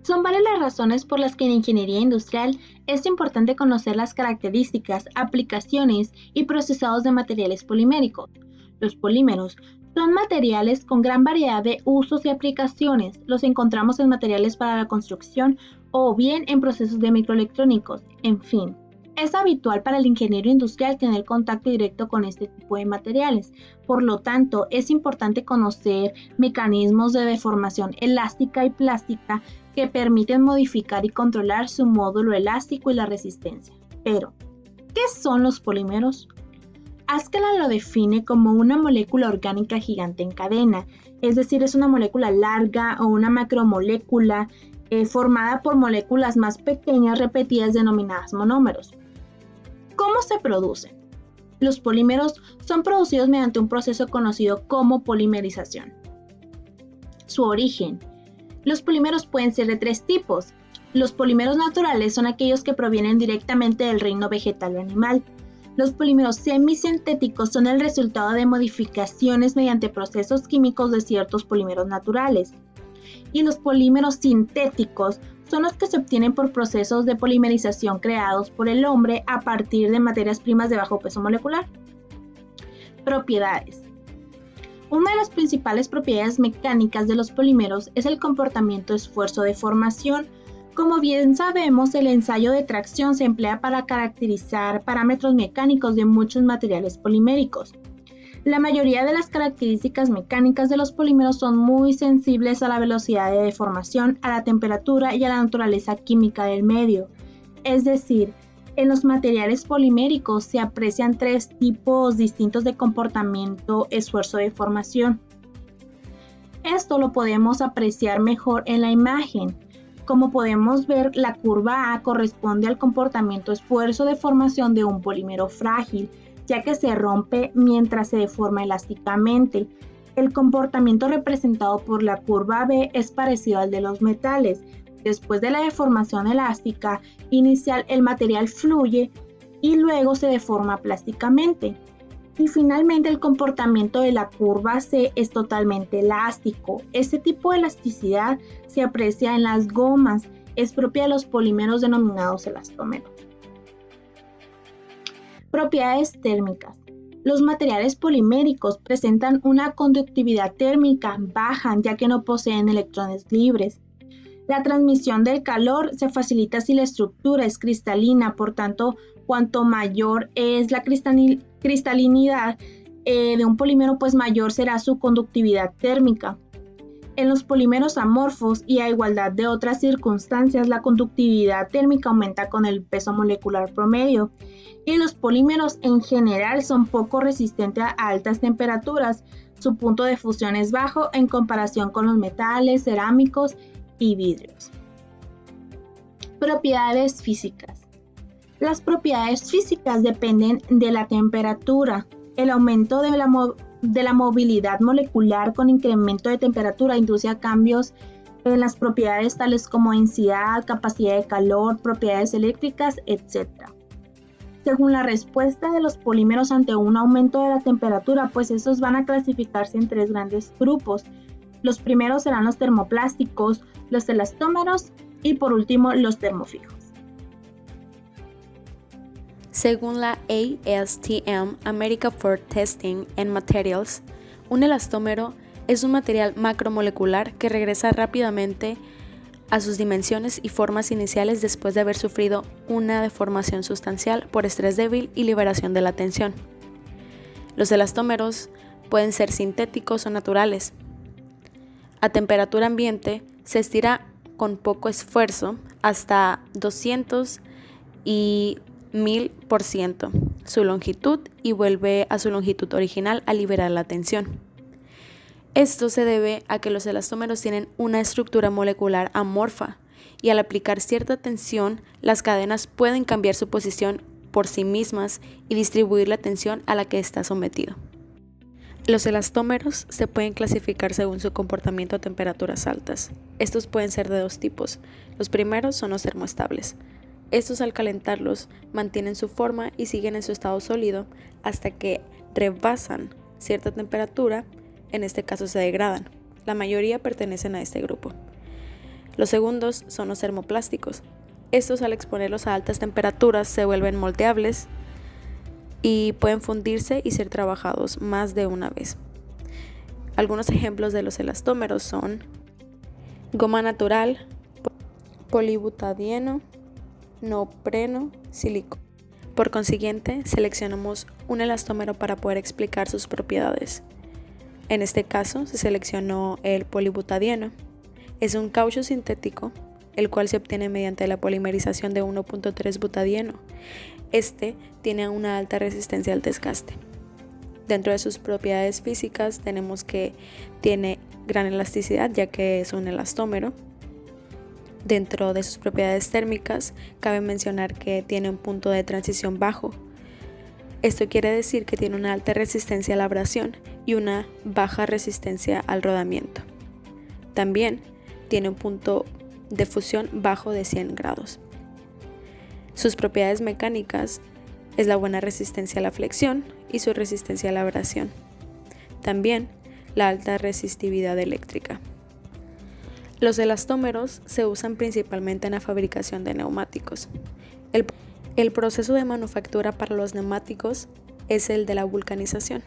Son varias las razones por las que en ingeniería industrial es importante conocer las características, aplicaciones y procesados de materiales poliméricos. Los polímeros son materiales con gran variedad de usos y aplicaciones. Los encontramos en materiales para la construcción o bien en procesos de microelectrónicos, en fin. Es habitual para el ingeniero industrial tener contacto directo con este tipo de materiales. Por lo tanto, es importante conocer mecanismos de deformación elástica y plástica que permiten modificar y controlar su módulo elástico y la resistencia. Pero, ¿qué son los polímeros? Haskell lo define como una molécula orgánica gigante en cadena, es decir, es una molécula larga o una macromolécula formada por moléculas más pequeñas repetidas denominadas monómeros. ¿Cómo se producen? Los polímeros son producidos mediante un proceso conocido como polimerización. Su origen. Los polímeros pueden ser de tres tipos. Los polímeros naturales son aquellos que provienen directamente del reino vegetal o animal. Los polímeros semisintéticos son el resultado de modificaciones mediante procesos químicos de ciertos polímeros naturales. Y los polímeros sintéticos son los que se obtienen por procesos de polimerización creados por el hombre a partir de materias primas de bajo peso molecular. Propiedades. Una de las principales propiedades mecánicas de los polímeros es el comportamiento esfuerzo-deformación. Como bien sabemos, el ensayo de tracción se emplea para caracterizar parámetros mecánicos de muchos materiales poliméricos. La mayoría de las características mecánicas de los polímeros son muy sensibles a la velocidad de deformación, a la temperatura y a la naturaleza química del medio. Es decir, en los materiales poliméricos se aprecian tres tipos distintos de comportamiento esfuerzo-deformación. Esto lo podemos apreciar mejor en la imagen. Como podemos ver, la curva A corresponde al comportamiento esfuerzo-deformación de un polímero frágil, ya que se rompe mientras se deforma elásticamente. El comportamiento representado por la curva B es parecido al de los metales. Después de la deformación elástica inicial, el material fluye y luego se deforma plásticamente. Y finalmente, el comportamiento de la curva C es totalmente elástico. Este tipo de elasticidad se aprecia en las gomas, es propia de los polímeros denominados elastómeros. Propiedades térmicas. Los materiales poliméricos presentan una conductividad térmica baja, ya que no poseen electrones libres. La transmisión del calor se facilita si la estructura es cristalina, por tanto, cuanto mayor es la cristalinidad de un polímero, pues mayor será su conductividad térmica. En los polímeros amorfos y a igualdad de otras circunstancias, la conductividad térmica aumenta con el peso molecular promedio. Y los polímeros en general son poco resistentes a altas temperaturas. Su punto de fusión es bajo en comparación con los metales, cerámicos y vidrios. Propiedades físicas. Las propiedades físicas dependen de la temperatura. El aumento de la movilidad molecular con incremento de temperatura induce a cambios en las propiedades tales como densidad, capacidad de calor, propiedades eléctricas, etc. Según la respuesta de los polímeros ante un aumento de la temperatura, pues estos van a clasificarse en tres grandes grupos. Los primeros serán los termoplásticos, los elastómeros y por último los termofijos. Según la ASTM, America for Testing and Materials, un elastómero es un material macromolecular que regresa rápidamente a sus dimensiones y formas iniciales después de haber sufrido una deformación sustancial por estrés débil y liberación de la tensión. Los elastómeros pueden ser sintéticos o naturales. A temperatura ambiente se estira con poco esfuerzo hasta 200 y 1000% su longitud y vuelve a su longitud original al liberar la tensión. Esto se debe a que los elastómeros tienen una estructura molecular amorfa y al aplicar cierta tensión, las cadenas pueden cambiar su posición por sí mismas y distribuir la tensión a la que está sometido. Los elastómeros se pueden clasificar según su comportamiento a temperaturas altas. Estos pueden ser de dos tipos. Los primeros son los termoestables. Estos al calentarlos mantienen su forma y siguen en su estado sólido hasta que rebasan cierta temperatura. En este caso se degradan. La mayoría pertenecen a este grupo. Los segundos son los termoplásticos. Estos, al exponerlos a altas temperaturas, se vuelven moldeables y pueden fundirse y ser trabajados más de una vez. Algunos ejemplos de los elastómeros son goma natural, polibutadieno, neopreno, silicona. Por consiguiente, seleccionamos un elastómero para poder explicar sus propiedades. En este caso, se seleccionó el polibutadieno. Es un caucho sintético, el cual se obtiene mediante la polimerización de 1.3 butadieno. Este tiene una alta resistencia al desgaste. Dentro de sus propiedades físicas tenemos que tiene gran elasticidad, ya que es un elastómero. Dentro de sus propiedades térmicas, cabe mencionar que tiene un punto de transición bajo. Esto quiere decir que tiene una alta resistencia a la abrasión y una baja resistencia al rodamiento. También tiene un punto de fusión bajo de 100 grados. Sus propiedades mecánicas es la buena resistencia a la flexión y su resistencia a la abrasión. También la alta resistividad eléctrica. Los elastómeros se usan principalmente en la fabricación de neumáticos. El proceso de manufactura para los neumáticos es el de la vulcanización,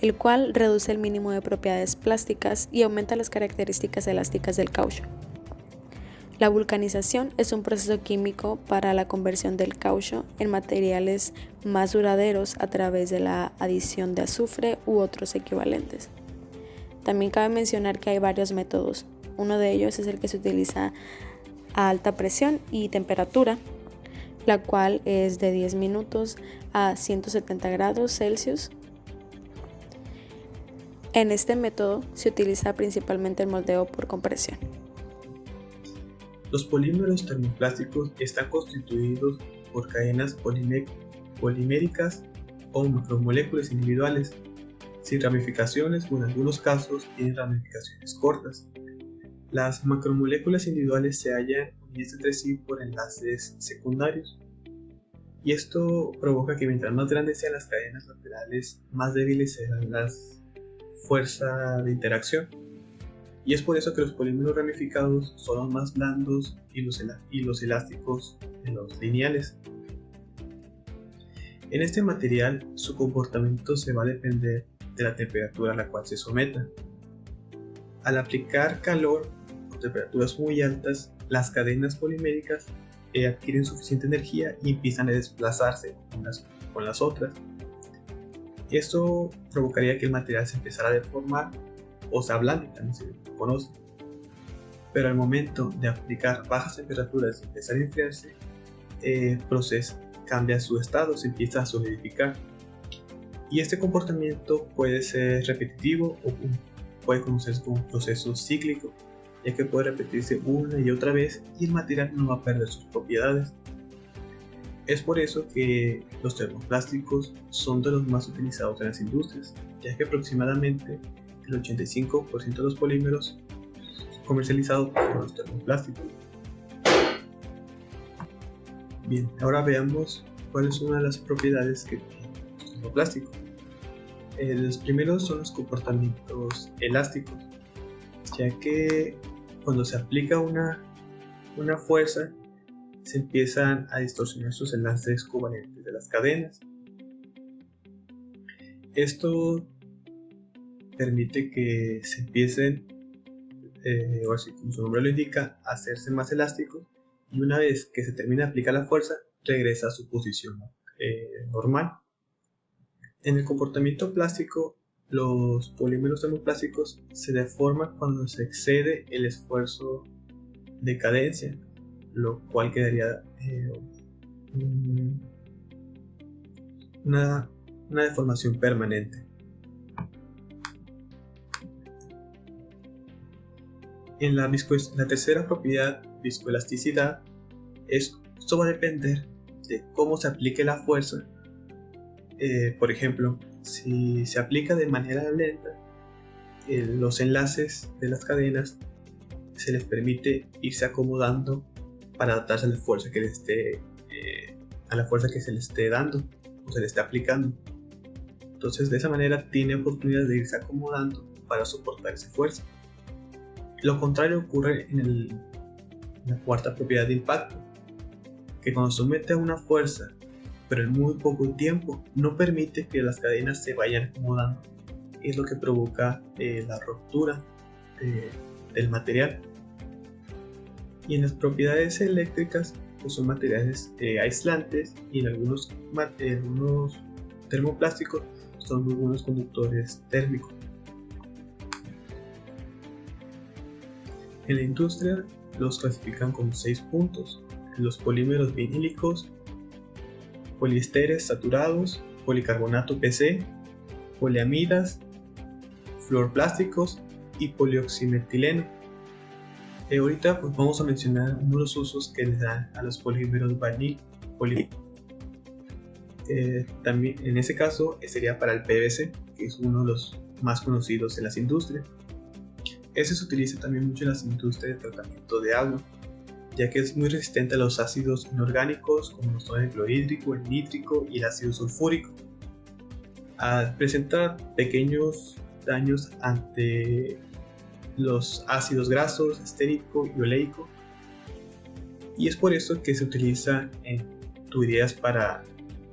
el cual reduce el mínimo de propiedades plásticas y aumenta las características elásticas del caucho. La vulcanización es un proceso químico para la conversión del caucho en materiales más duraderos a través de la adición de azufre u otros equivalentes. También cabe mencionar que hay varios métodos. Uno de ellos es el que se utiliza a alta presión y temperatura, la cual es de 10 minutos a 170 grados Celsius. En este método se utiliza principalmente el moldeo por compresión. Los polímeros termoplásticos están constituidos por cadenas poliméricas o macromoléculas individuales, sin ramificaciones o en algunos casos tienen ramificaciones cortas. Las macromoléculas individuales se hallan unidas entre sí por enlaces secundarios, y esto provoca que mientras más grandes sean las cadenas laterales, más débiles serán las fuerzas de interacción. Y es por eso que los polímeros ramificados son los más blandos y los elásticos de los lineales. En este material, su comportamiento se va a depender de la temperatura a la cual se someta. Al aplicar calor con temperaturas muy altas, las cadenas poliméricas adquieren suficiente energía y empiezan a desplazarse con las otras. Esto provocaría que el material se empezara a deformar o se ablande, también se conoce. Pero al momento de aplicar bajas temperaturas y empezar a enfriarse, el proceso cambia su estado, se empieza a solidificar. Y este comportamiento puede ser repetitivo o puede conocerse como un proceso cíclico, ya que puede repetirse una y otra vez y el material no va a perder sus propiedades. Es por eso que los termoplásticos son de los más utilizados en las industrias, ya que aproximadamente el 85% de los polímeros comercializados son los termoplásticos. Bien, ahora veamos cuáles son una de las propiedades que tiene el termoplástico. Los primeros son los comportamientos elásticos, ya que cuando se aplica una fuerza, se empiezan a distorsionar sus enlaces covalentes de las cadenas. Esto permite que se empiecen, o así como su nombre lo indica, a hacerse más elásticos, y una vez que se termina de aplicar la fuerza, regresa a su posición normal. En el comportamiento plástico, los polímeros termoplásticos se deforman cuando se excede el esfuerzo de cadencia, lo cual quedaría una deformación permanente. En la tercera propiedad, viscoelasticidad, esto va a depender de cómo se aplique la fuerza. Por ejemplo, si se aplica de manera lenta, los enlaces de las cadenas se les permite irse acomodando para adaptarse a la fuerza que se le esté dando o se le esté aplicando. Entonces, de esa manera tiene oportunidad de irse acomodando para soportar esa fuerza. Lo contrario ocurre en la cuarta propiedad de impacto, que cuando somete a una fuerza, pero en muy poco tiempo, no permite que las cadenas se vayan acomodando. Es lo que provoca la ruptura del material. Y en las propiedades eléctricas, pues son materiales aislantes, y en algunos termoplásticos son muy buenos conductores térmicos. En la industria los clasifican como 6 puntos: los polímeros vinílicos, poliesteres saturados, policarbonato PC, poliamidas, fluoroplásticos y polioximetileno. Ahorita pues vamos a mencionar uno de los usos que les dan a los polímeros también en ese caso sería para el PVC, que es uno de los más conocidos en las industrias. Ese se utiliza también mucho en las industrias de tratamiento de agua, ya que es muy resistente a los ácidos inorgánicos como lo son el clorhídrico, el nítrico y el ácido sulfúrico. Presenta pequeños daños ante los ácidos grasos, estérico y oleico, y es por eso que se utiliza en tuberías para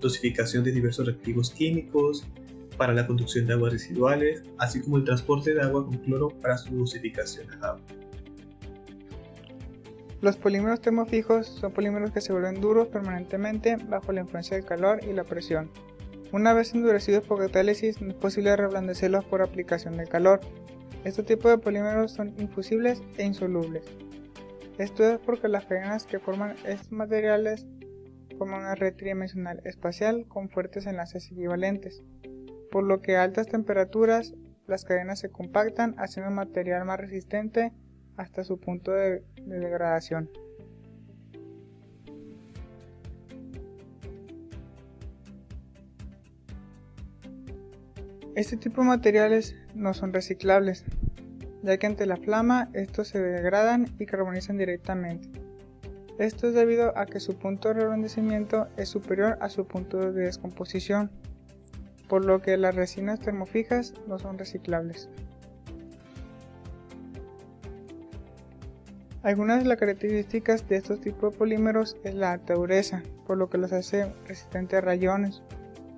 dosificación de diversos reactivos químicos, para la conducción de aguas residuales, así como el transporte de agua con cloro para su dosificación al agua. Los polímeros termofijos son polímeros que se vuelven duros permanentemente bajo la influencia del calor y la presión. Una vez endurecidos por catálisis, no es posible reblandecerlos por aplicación del calor. Este tipo de polímeros son infusibles e insolubles. Esto es porque las cadenas que forman estos materiales forman una red tridimensional espacial con fuertes enlaces equivalentes, por lo que a altas temperaturas las cadenas se compactan haciendo el material más resistente hasta su punto de degradación. Este tipo de materiales no son reciclables, ya que ante la flama estos se degradan y carbonizan directamente. Esto es debido a que su punto de reblandecimiento es superior a su punto de descomposición, por lo que las resinas termofijas no son reciclables. Algunas de las características de estos tipos de polímeros es la alta dureza, por lo que los hace resistentes a rayones,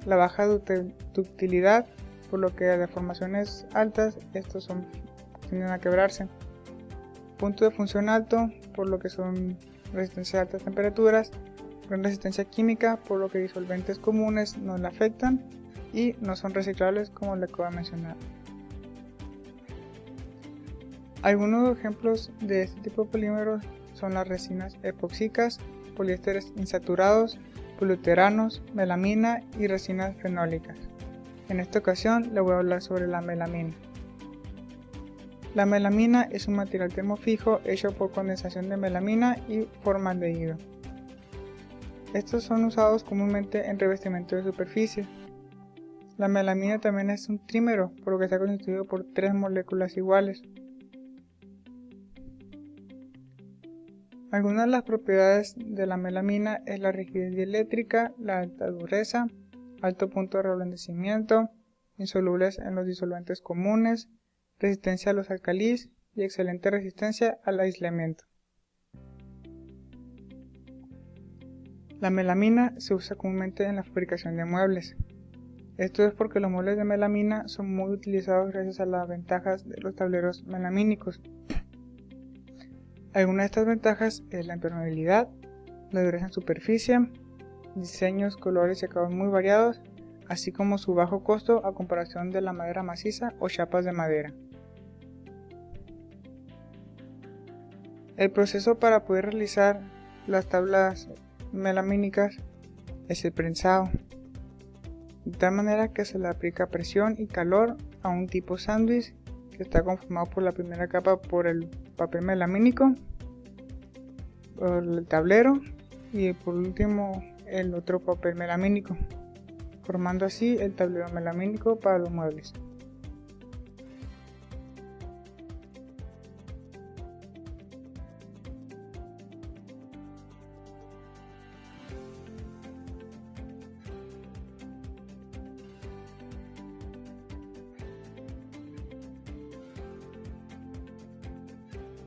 la baja ductilidad, por lo que a deformaciones altas estos tienden a quebrarse, punto de función alto, por lo que son resistentes a altas temperaturas, gran resistencia química, por lo que disolventes comunes no le afectan y no son reciclables como le acabo de mencionar. Algunos ejemplos de este tipo de polímeros son las resinas epóxicas, poliésteres insaturados, poliuteranos, melamina y resinas fenólicas. En esta ocasión le voy a hablar sobre la melamina. La melamina es un material termofijo hecho por condensación de melamina y formaldehído. Estos son usados comúnmente en revestimiento de superficie. La melamina también es un trímero, por lo que está constituido por 3 moléculas iguales. Algunas de las propiedades de la melamina es la rigidez dieléctrica, la alta dureza, alto punto de reblandecimiento, insolubles en los disolventes comunes, resistencia a los alcalís y excelente resistencia al aislamiento. La melamina se usa comúnmente en la fabricación de muebles. Esto es porque los muebles de melamina son muy utilizados gracias a las ventajas de los tableros melamínicos. Algunas de estas ventajas es la impermeabilidad, la dureza en superficie, diseños, colores y acabados muy variados, así como su bajo costo a comparación de la madera maciza o chapas de madera. El proceso para poder realizar las tablas melamínicas es el prensado, de tal manera que se le aplica presión y calor a un tipo sándwich que está conformado por la primera capa por el papel melamínico, por el tablero y por último el otro papel melamínico, formando así el tablero melamínico para los muebles.